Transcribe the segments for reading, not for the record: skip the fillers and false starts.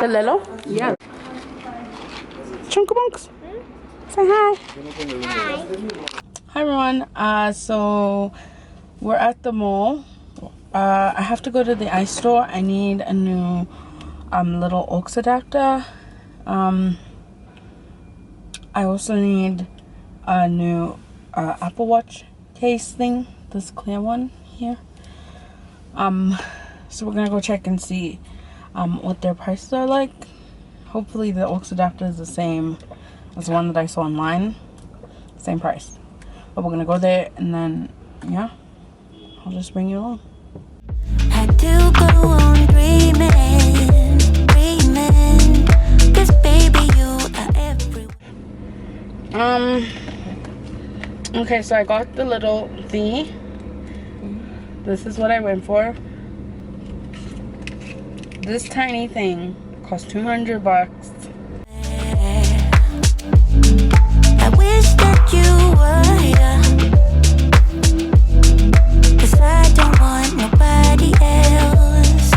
Lilo? Yeah. Chunkabunks. Say hi. Hi everyone. So we're at the mall. I have to go to the ice store. I need a new little aux adapter. I also need a new Apple Watch case thing. This clear one here. So we're gonna go check and see what their prices are like. Hopefully the aux adapter is the same as the one that I saw online. Same price. But we're gonna go there and then, yeah, I'll just bring you along. I do go on dreaming, dreaming, 'cause baby you are everywhere. Okay, so I got the little thingy. This is what I went for. This tiny thing cost $200. I wish that you were here, 'cause I don't want nobody else.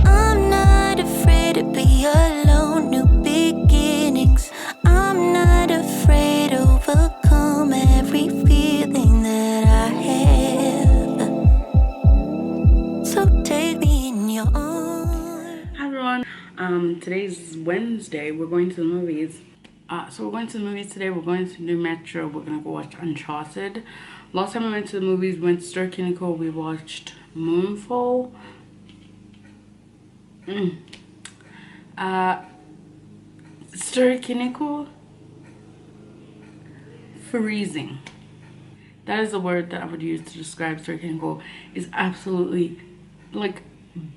I'm not afraid to be alone, new beginnings. I'm not afraid to overcome every feeling that I have. So take me in your arms. Hi everyone. Today's Wednesday. We're going to the movies. So we're going to the movies today. We're going to New Metro. We're gonna go watch Uncharted. Last time we went to the movies, we went to Stir Nicole. We watched Moonfall. Stir Nicole. Freezing. That is the word that I would use to describe Stir Nicole. Is absolutely like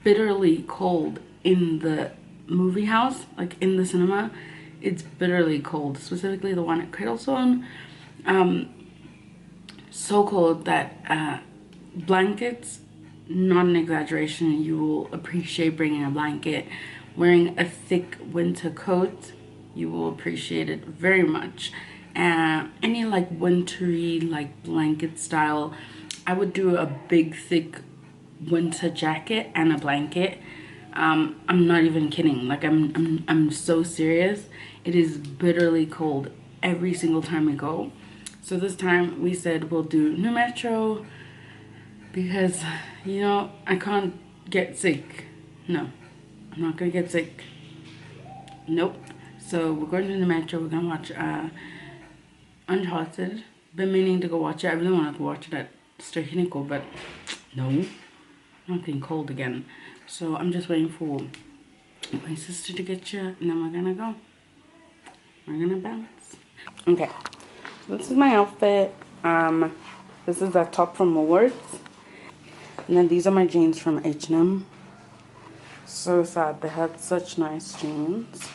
bitterly cold in the movie house, like in the cinema. It's bitterly cold, specifically the one at Cradlestone. So cold that blankets, not an exaggeration, you will appreciate bringing a blanket. Wearing a thick winter coat, you will appreciate it very much. Any like wintry like blanket style, I would do a big thick winter jacket and a blanket. I'm not even kidding, like I'm so serious. It is bitterly cold every single time we go. So this time we said we'll do New Metro because, you know, I can't get sick. No, I'm not gonna get sick. Nope. So we're going to New Metro. We're gonna watch Uncharted. Been meaning to go watch it. I really wanted to watch it at Stir Nicole, but no, I'm not getting cold again. So I'm just waiting for my sister to get you, and then we're gonna go. We're gonna bounce. Okay, so this is my outfit. This is that top from Woolworths, and then these are my jeans from H&M. So sad they had such nice jeans.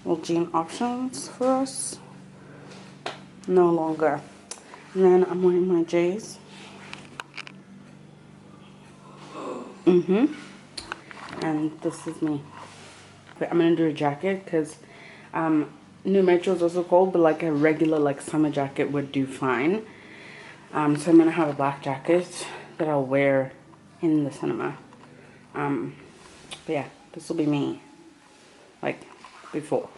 Well, jean options for us. No longer. And then I'm wearing my J's. And this is me. But I'm gonna do a jacket because New Metro is also cold, but like a regular like summer jacket would do fine. So I'm gonna have a black jacket that I'll wear in the cinema. But yeah, this will be me like before.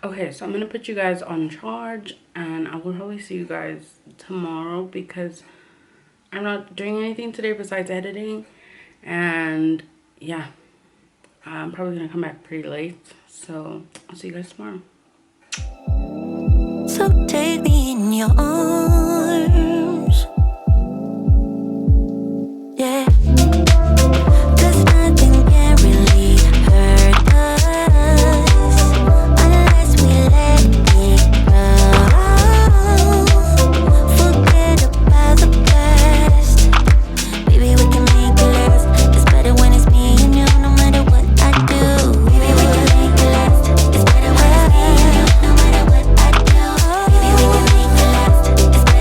Okay, so I'm gonna put you guys on charge, and I will probably see you guys tomorrow because I'm not doing anything today besides editing. And yeah, I'm probably gonna come back pretty late, so I'll see you guys tomorrow. So take me in your arms, yeah, 'cause nothing can really hurt us unless we let it go. Forget about the past, baby, we can make it last. It's better when it's me and you, no matter what I do. Baby, we can make it last. It's better when it's me and you, no matter what I do. Baby, we can make it last. It's better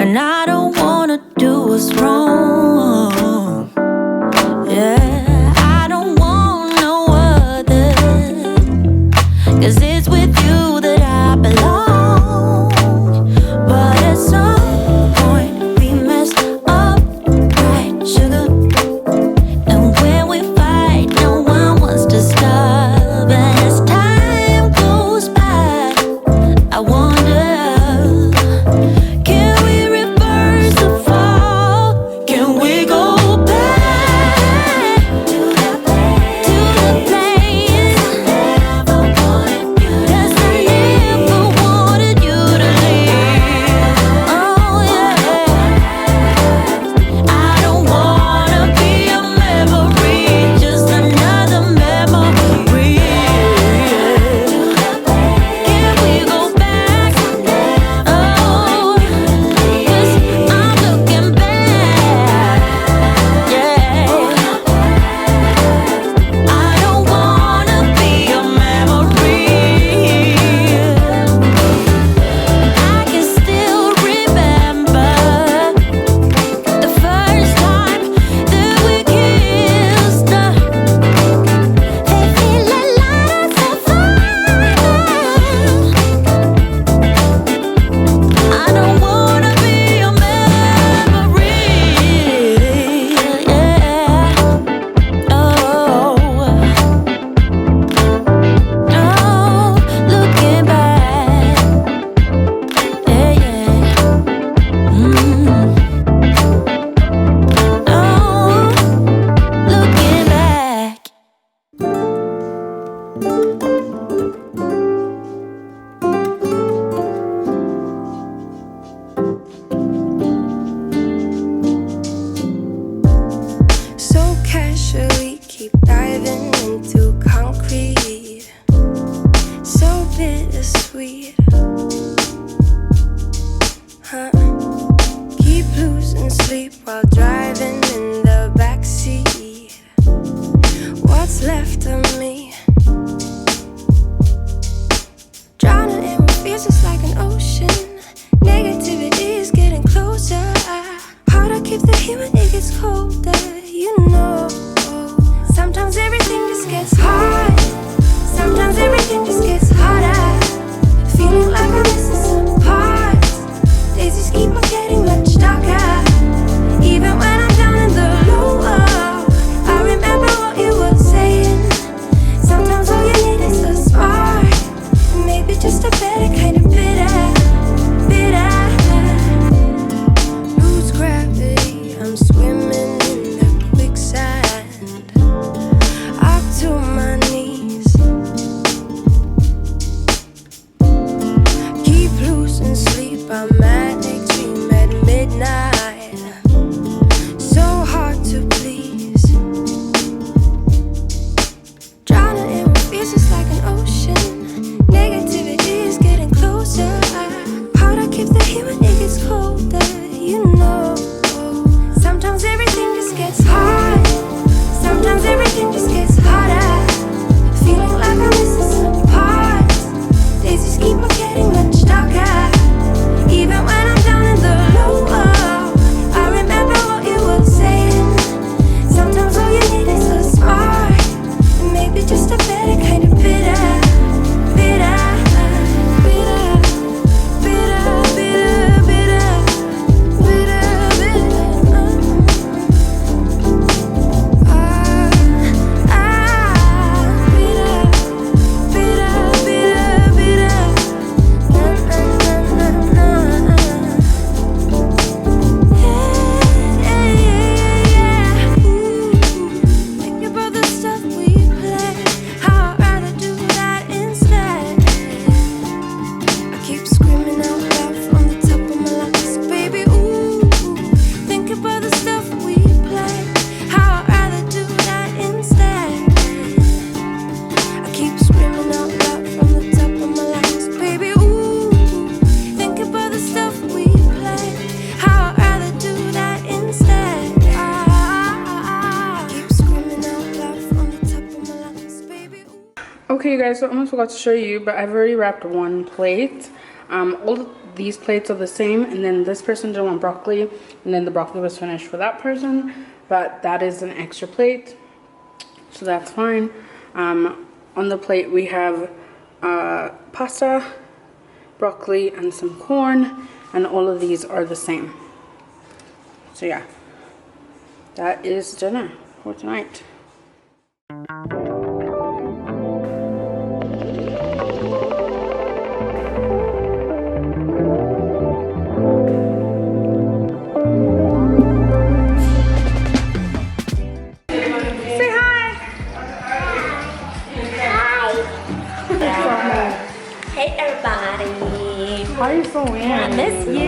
And I don't wanna do what's wrong. Yeah, I don't want no other, 'cause it's with you that I belong. But at some point we messed up, right, sugar? And when we fight, no one wants to stop. And as time goes by, I wonder, can we reverse the fall? Can we go back to the place I never wanted you to leave? 'Cause I never wanted you to leave. Oh yeah, I don't wanna be a memory, just another memory. Can we go back? Oh, 'cause I'm looking back. Yeah, I don't wanna be a memory. I can still remember the first time that we kissed. They feel a lot of fire. I don't wanna be a memory. Yeah. Oh, looking back. Yeah, yeah. Oh, looking back. So casually keep diving into concrete. So bittersweet. Huh? Keep losing sleep while driving in the backseat. What's left of me? Drowning in what feels just like an ocean. Negativity is getting closer. Hard to keep the heat when it gets colder. You know, sometimes everything just gets hard. Sometimes everything just gets harder. Feeling like I'm missing some parts. Days just keep on getting much darker. Even when I'm down in the lower, I remember what you were saying. Sometimes all you need is a spark. Maybe just a better kind of bitter. Lose gravity, I'm swimming in the quicksand. Up to my knees. Keep losing sleep, I'm manic dream at midnight. So hard to please. Drowning in what feels just like an ocean. Negativity is getting closer. Hard to keep the heat when it gets colder. You know, sometimes everything just gets hard. Sometimes everything just gets harder. Feeling like I'm missing some parts. Days just keep on getting much darker. Even when I'm down in the lower, I remember what you were saying. Sometimes all you need is a spark. And maybe just a better kind of bitter. Think about the stuff we play. How I'd rather do that instead. I keep screaming out loud from the top of my lungs, baby, ooh. Think about the stuff we play. How I'd rather do that instead. I keep screaming out loud from the top of my lungs, baby, ooh. Think about the stuff we play. How I'd rather do that instead. I keep screaming out loud from the top of my lungs, baby, ooh. Okay, you guys, so I almost forgot to show you, but I've already wrapped one plate. All these plates are the same, and then this person didn't want broccoli, and then the broccoli was finished for that person, but that is an extra plate, so that's fine. On the plate we have pasta, broccoli, and some corn, and all of these are the same. So yeah, that is dinner for tonight. Hey everybody. How are you so weird? I miss you.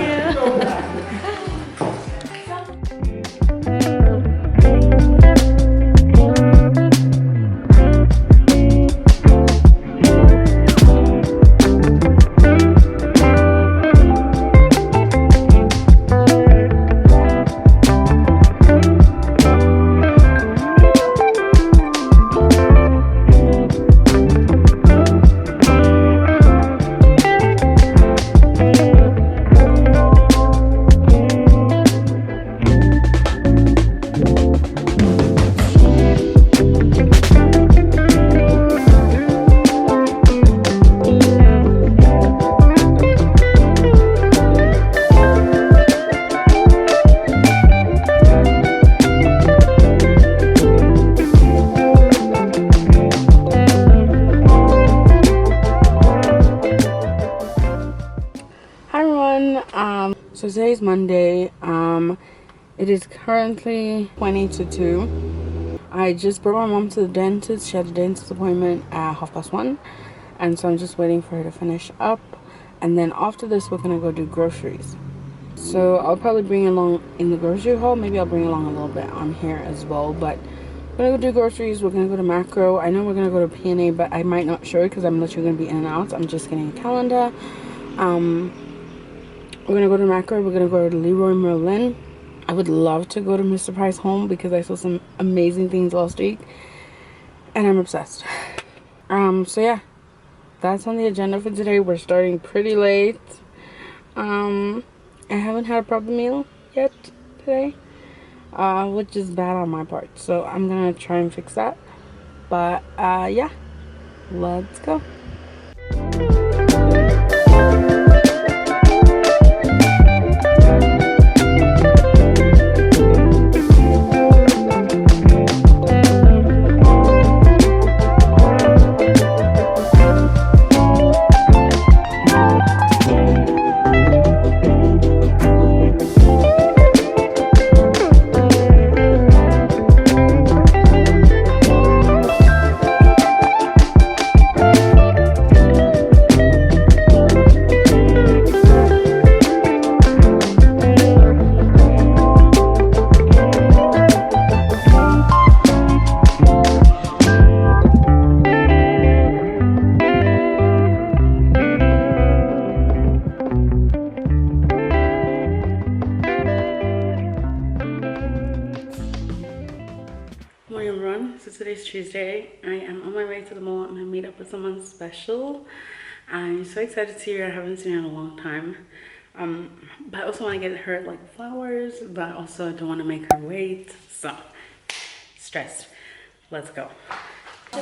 So today's Monday. It is currently 20 to 2. I just brought my mom to the dentist. She had a dentist appointment at 1:30, and so I'm just waiting for her to finish up, and then after this we're gonna go do groceries. So I'll probably bring along in the grocery haul, maybe I'll bring along a little bit on here as well, but we're gonna go do groceries. We're gonna go to Macro. I know we're gonna go to P&A, but I might not show it because I'm literally gonna be in and out. I'm just getting a calendar. We're gonna go to Macro. We're gonna go to Leroy Merlin. I would love to go to Mr. Price Home because I saw some amazing things last week and I'm obsessed. So yeah, that's on the agenda for today. We're starting pretty late. I haven't had a proper meal yet today, which is bad on my part, so I'm gonna try and fix that. But yeah, let's go. Morning everyone, so today's Tuesday. I am on my way to the mall. I'm gonna meet up with someone special. I'm so excited to see her. I haven't seen her in a long time. But I also want to get her like flowers, but I also don't want to make her wait. So stressed. Let's go. Hi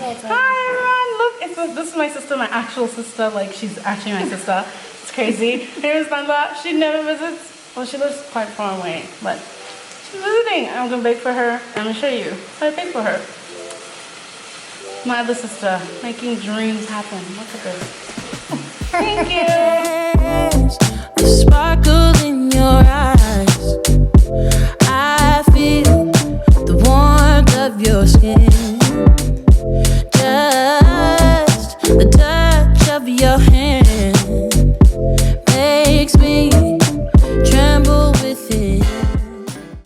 everyone, look, this is my sister, my actual sister. Like, she's actually my sister. It's crazy. Here's Nanda. She never visits. Well, she lives quite far away, but she's visiting. I'm gonna bake for her. I'm gonna show you how I bake for her. My other sister, making dreams happen. Look at this. Thank you. The sparkle in your eyes. I feel the warmth of your skin. Just the touch.